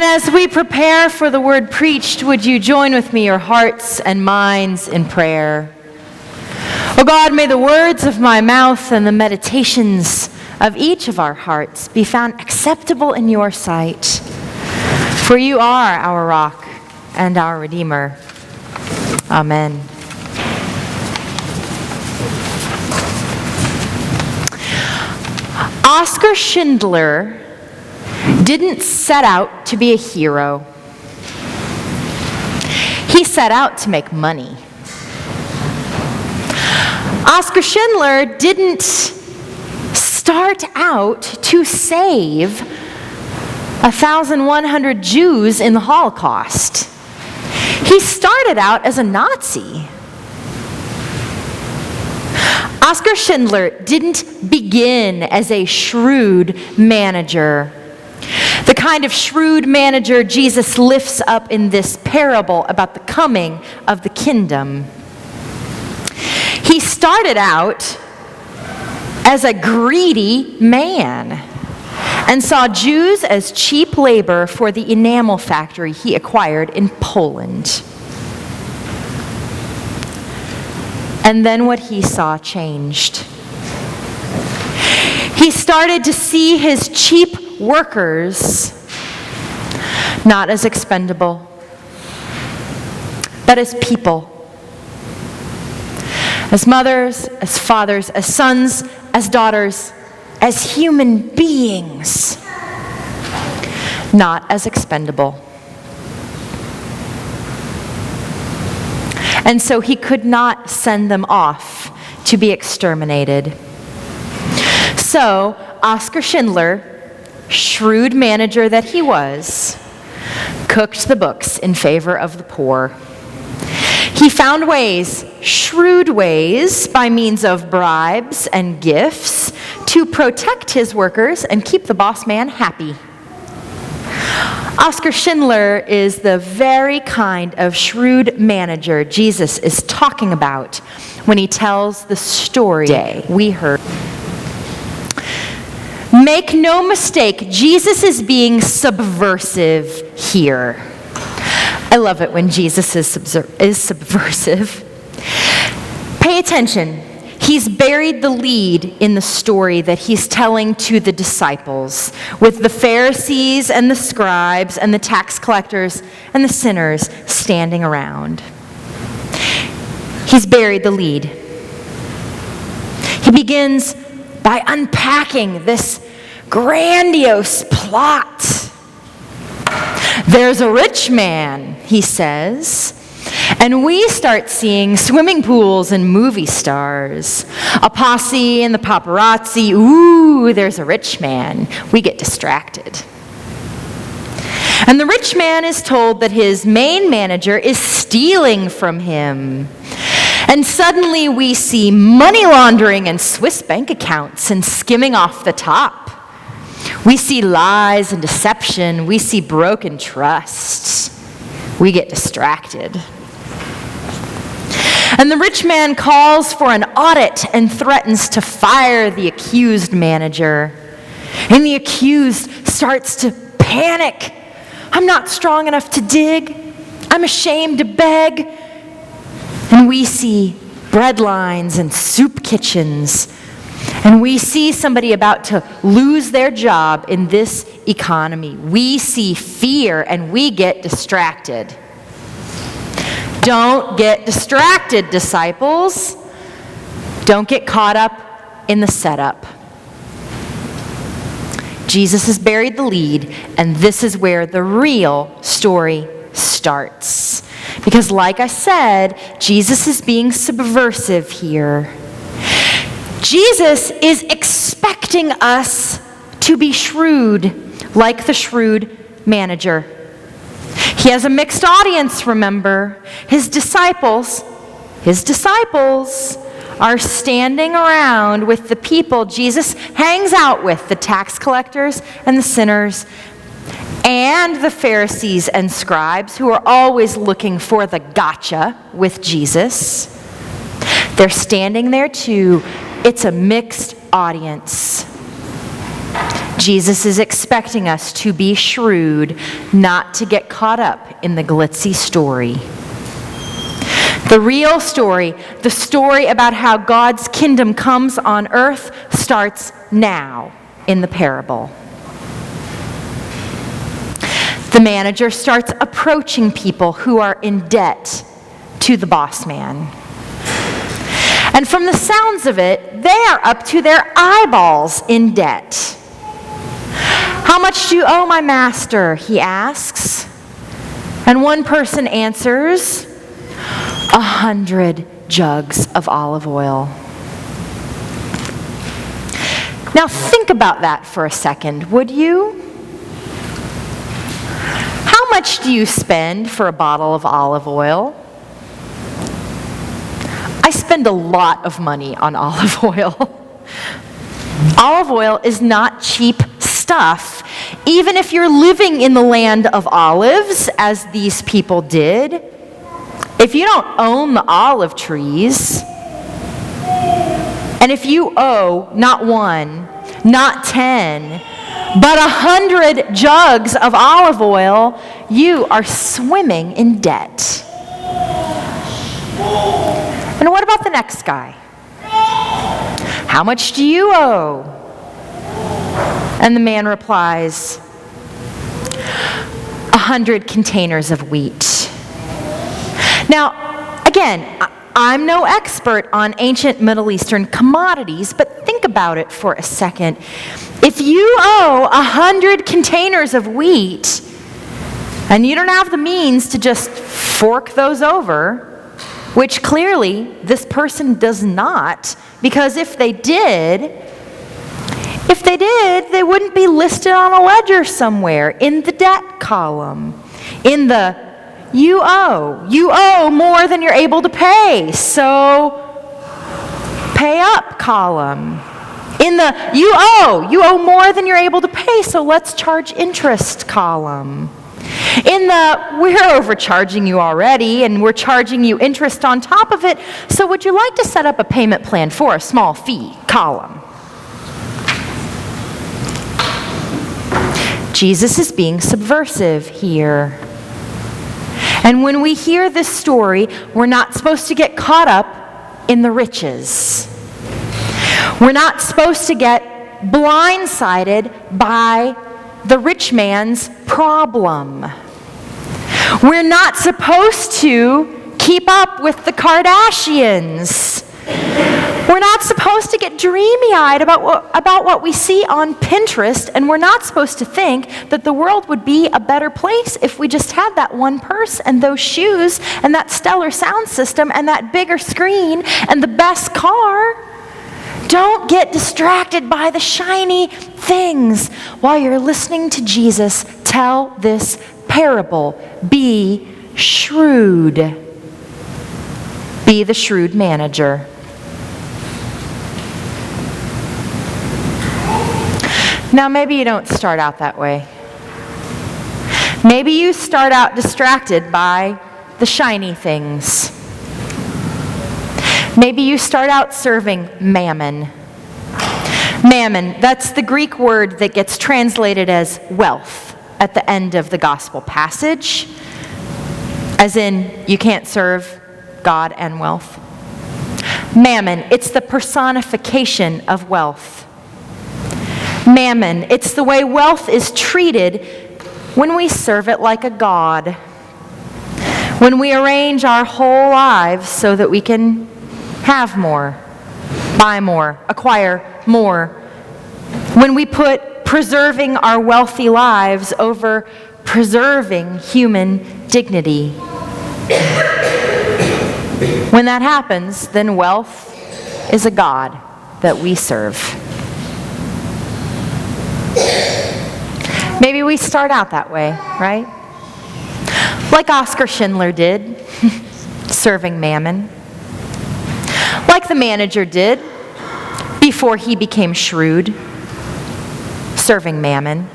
And as we prepare for the word preached, would you join with me your hearts and minds in prayer? O God, may the words of my mouth and the meditations of each of our hearts be found acceptable in your sight. For you are our rock and our Redeemer. Amen. Oskar Schindler didn't set out to be a hero. He set out to make money. Oskar Schindler didn't start out to save 1,100 Jews in the Holocaust. He started out as a Nazi. Oskar Schindler didn't begin as a shrewd manager. The kind of shrewd manager Jesus lifts up in this parable about the coming of the kingdom. He started out as a greedy man and saw Jews as cheap labor for the enamel factory he acquired in Poland. And then what he saw changed. He started to see his cheap workers not as expendable, but as people. As mothers, as fathers, as sons, as daughters, as human beings, not as expendable. And so he could not send them off to be exterminated. So Oskar Schindler, shrewd manager that he was, cooked the books in favor of the poor. He found ways, shrewd ways, by means of bribes and gifts, to protect his workers and keep the boss man happy. Oskar Schindler is the very kind of shrewd manager Jesus is talking about when he tells the story we heard. Make no mistake, Jesus is being subversive here. I love it when Jesus is subversive. Pay attention. He's buried the lead in the story that he's telling to the disciples, with the Pharisees and the scribes and the tax collectors and the sinners standing around. He's buried the lead. He begins by unpacking this grandiose plot. There's a rich man, he says, and we start seeing swimming pools and movie stars. A posse and the paparazzi. Ooh, there's a rich man. We get distracted. And the rich man is told that his main manager is stealing from him. And suddenly we see money laundering and Swiss bank accounts and skimming off the top. We see lies and deception. We see broken trust. We get distracted. And the rich man calls for an audit and threatens to fire the accused manager. And the accused starts to panic. I'm not strong enough to dig. I'm ashamed to beg. And we see bread lines and soup kitchens. And we see somebody about to lose their job in this economy. We see fear and we get distracted. Don't get distracted, disciples. Don't get caught up in the setup. Jesus has buried the lead, and this is where the real story starts. Because like I said, Jesus is being subversive here. Jesus is expecting us to be shrewd, like the shrewd manager. He has a mixed audience, remember. His disciples are standing around with the people Jesus hangs out with, the tax collectors and the sinners, and the Pharisees and scribes who are always looking for the gotcha with Jesus. They're standing there too. It's a mixed audience. Jesus is expecting us to be shrewd, not to get caught up in the glitzy story. The real story, the story about how God's kingdom comes on earth, starts now in the parable. The manager starts approaching people who are in debt to the boss man. And from the sounds of it, they are up to their eyeballs in debt. "How much do you owe my master?" he asks. And one person answers, 100 jugs of olive oil. Now think about that for a second, would you? How much do you spend for a bottle of olive oil? I spend a lot of money on olive oil. Olive oil is not cheap stuff, even if you're living in the land of olives, as these people did. If you don't own the olive trees, and if you owe not 1, not 10, but 100 jugs of olive oil, you are swimming in debt. And what about the next guy? "How much do you owe?" And the man replies, 100 containers of wheat. Now, again, I'm no expert on ancient Middle Eastern commodities, but think about it for a second. If you owe 100 containers of wheat, and you don't have the means to just fork those over, which clearly this person does not, because if they did, they wouldn't be listed on a ledger somewhere in the debt column, in the you owe more than you're able to pay, so pay up column. In the you owe more than you're able to pay, so let's charge interest column. In the we're overcharging you already and we're charging you interest on top of it, so would you like to set up a payment plan for a small fee column? Jesus is being subversive here. And when we hear this story, we're not supposed to get caught up in the riches. We're not supposed to get blindsided by the rich man's problem. We're not supposed to keep up with the Kardashians. We're not supposed to get dreamy-eyed about what we see on Pinterest, and we're not supposed to think that the world would be a better place if we just had that one purse and those shoes and that stellar sound system and that bigger screen and the best car. Don't get distracted by the shiny things while you're listening to Jesus tell this parable. Be shrewd. Be the shrewd manager. Now, maybe you don't start out that way. Maybe you start out distracted by the shiny things. Maybe you start out serving mammon. Mammon, that's the Greek word that gets translated as wealth at the end of the gospel passage, as in you can't serve God and wealth. Mammon, it's the personification of wealth. Mammon, it's the way wealth is treated when we serve it like a god. When we arrange our whole lives so that we can have more, buy more, acquire more. When we put preserving our wealthy lives over preserving human dignity. When that happens, then wealth is a god that we serve. Maybe we start out that way, right? Like Oscar Schindler did, serving mammon. Like the manager did before he became shrewd, serving mammon.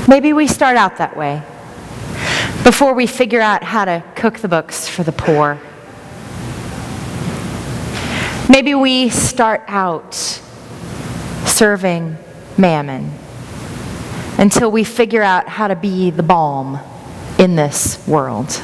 Maybe we start out that way before we figure out how to cook the books for the poor. Maybe we start out serving mammon until we figure out how to be the balm in this world.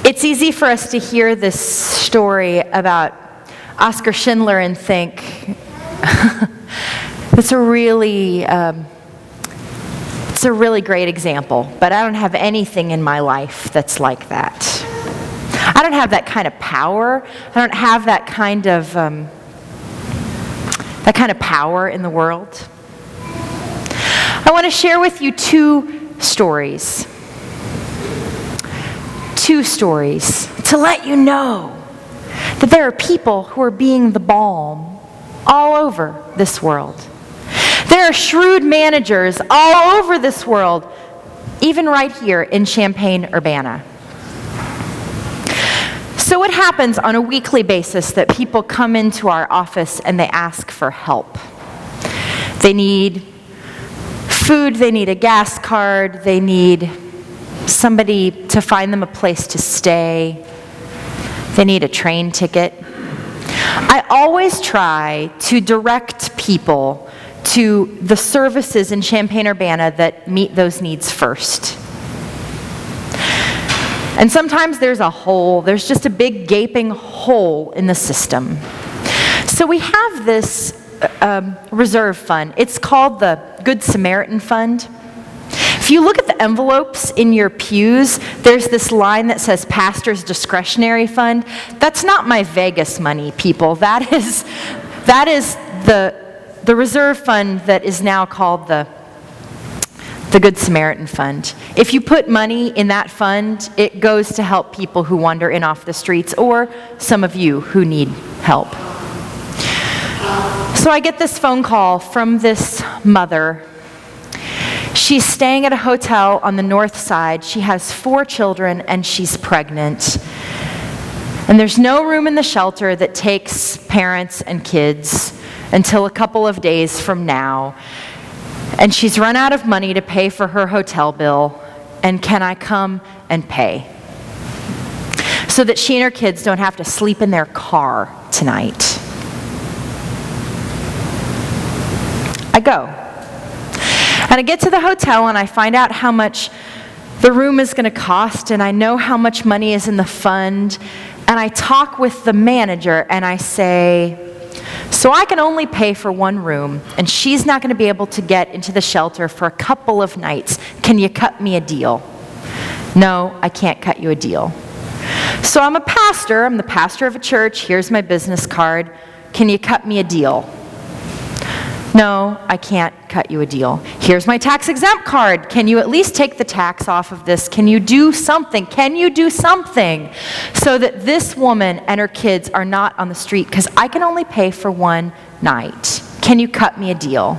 It's easy for us to hear this story about Oskar Schindler and think, it's a really great example, but I don't have anything in my life that's like that. I don't have that kind of power. I don't have that kind of power in the world. I want to share with you two stories to let you know that there are people who are being the balm all over this world. There are shrewd managers all over this world, even right here in Champaign-Urbana. So it happens on a weekly basis that people come into our office and they ask for help. They need food, they need a gas card, they need somebody to find them a place to stay, they need a train ticket. I always try to direct people to the services in Champaign-Urbana that meet those needs first. And sometimes there's just a big gaping hole in the system. So we have this reserve fund. It's called the Good Samaritan Fund. If you look at the envelopes in your pews, there's this line that says Pastor's Discretionary Fund. That's not my Vegas money, people. That is the reserve fund that is now called the Good Samaritan Fund. If you put money in that fund, it goes to help people who wander in off the streets or some of you who need help. So I get this phone call from this mother. She's staying at a hotel on the north side. She has 4 children and she's pregnant. And there's no room in the shelter that takes parents and kids until a couple of days from now. And she's run out of money to pay for her hotel bill. And can I come and pay? So that she and her kids don't have to sleep in their car tonight. I go. And I get to the hotel and I find out how much the room is going to cost, and I know how much money is in the fund. And I talk with the manager and I say, so I can only pay for one room, and she's not going to be able to get into the shelter for a couple of nights. Can you cut me a deal? No, I can't cut you a deal. So I'm a pastor. I'm the pastor of a church. Here's my business card. Can you cut me a deal? No, I can't cut you a deal. Here's my tax-exempt card. Can you at least take the tax off of this? Can you do something? Can you do something so that this woman and her kids are not on the street? Because I can only pay for one night. Can you cut me a deal?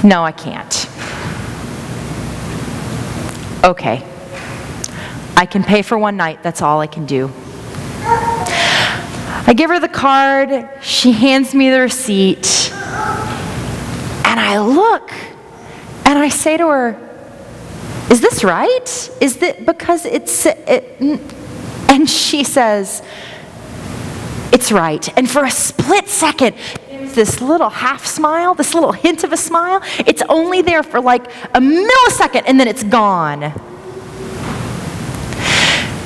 No, I can't. Okay. I can pay for one night. That's all I can do. I give her the card. She hands me the receipt. And I look, and I say to her, is this right? Is that because and she says, it's right. And for a split second, there's this little half smile, this little hint of a smile. It's only there for like a millisecond, and then it's gone.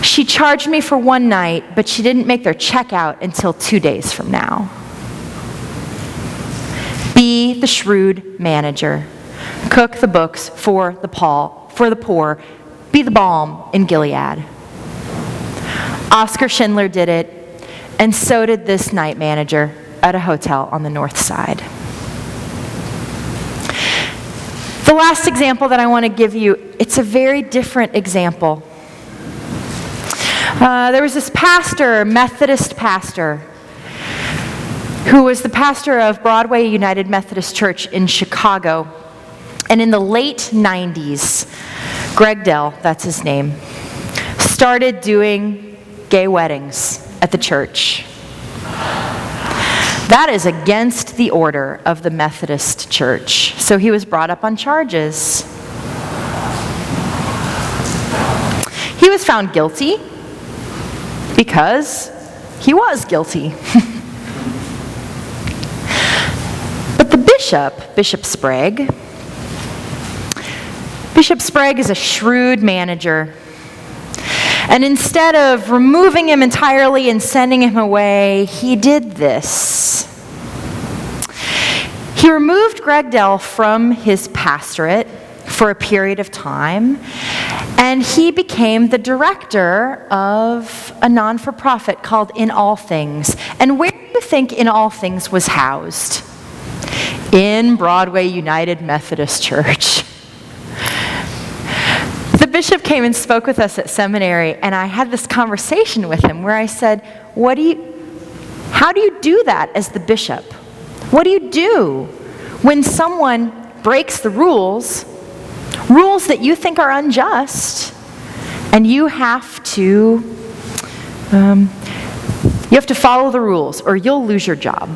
She charged me for one night, but she didn't make their check out until 2 days from now. Be the shrewd manager. Cook the books for the poor. Be the balm in Gilead. Oskar Schindler did it, and so did this night manager at a hotel on the north side. The last example that I want to give you, it's a very different example. There was this pastor, Methodist pastor, who was the pastor of Broadway United Methodist Church in Chicago. And in the late 90s, Greg Dell, that's his name, started doing gay weddings at the church. That is against the order of the Methodist Church. So he was brought up on charges. He was found guilty because he was guilty. But the Bishop Sprague is a shrewd manager. And instead of removing him entirely and sending him away, he did this. He removed Greg Dell from his pastorate for a period of time, and he became the director of a non-for-profit called In All Things. And where do you think In All Things was housed? In Broadway United Methodist Church. The bishop came and spoke with us at seminary, and I had this conversation with him where I said, how do you do that as the bishop? What do you do when someone breaks the rules that you think are unjust, and you have to follow the rules or you'll lose your job?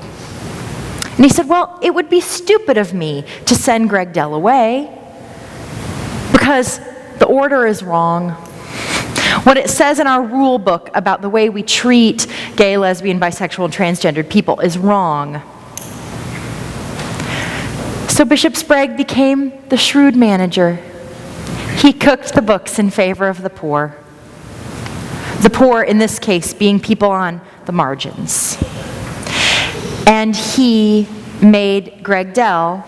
And he said, well, it would be stupid of me to send Greg Dell away because the order is wrong. What it says in our rule book about the way we treat gay, lesbian, bisexual, and transgendered people is wrong. So Bishop Sprague became the shrewd manager. He cooked the books in favor of the poor. The poor, in this case, being people on the margins. And he made Greg Dell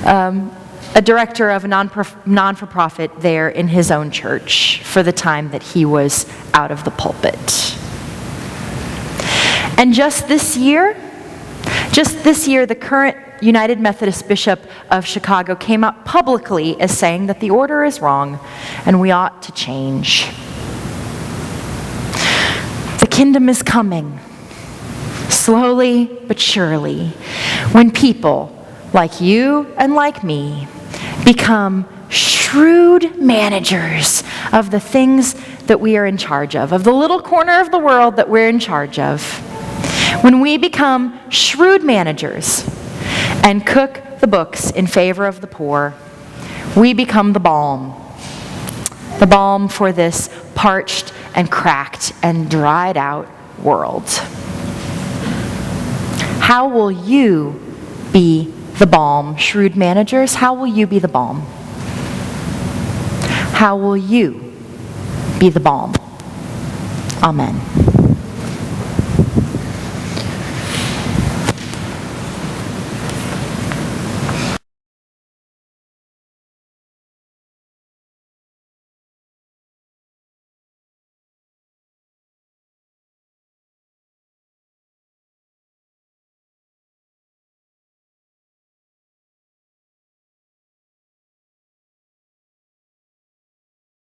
a director of a non-for-profit there in his own church for the time that he was out of the pulpit. And just this year, the current United Methodist Bishop of Chicago came out publicly as saying that the order is wrong and we ought to change. The kingdom is coming, slowly but surely, when people like you and like me become shrewd managers of the things that we are in charge of the little corner of the world that we're in charge of. When we become shrewd managers and cook the books in favor of the poor, we become the balm for this parched and cracked and dried out world. How will you be the balm, shrewd managers? How will you be the balm? How will you be the balm? Amen.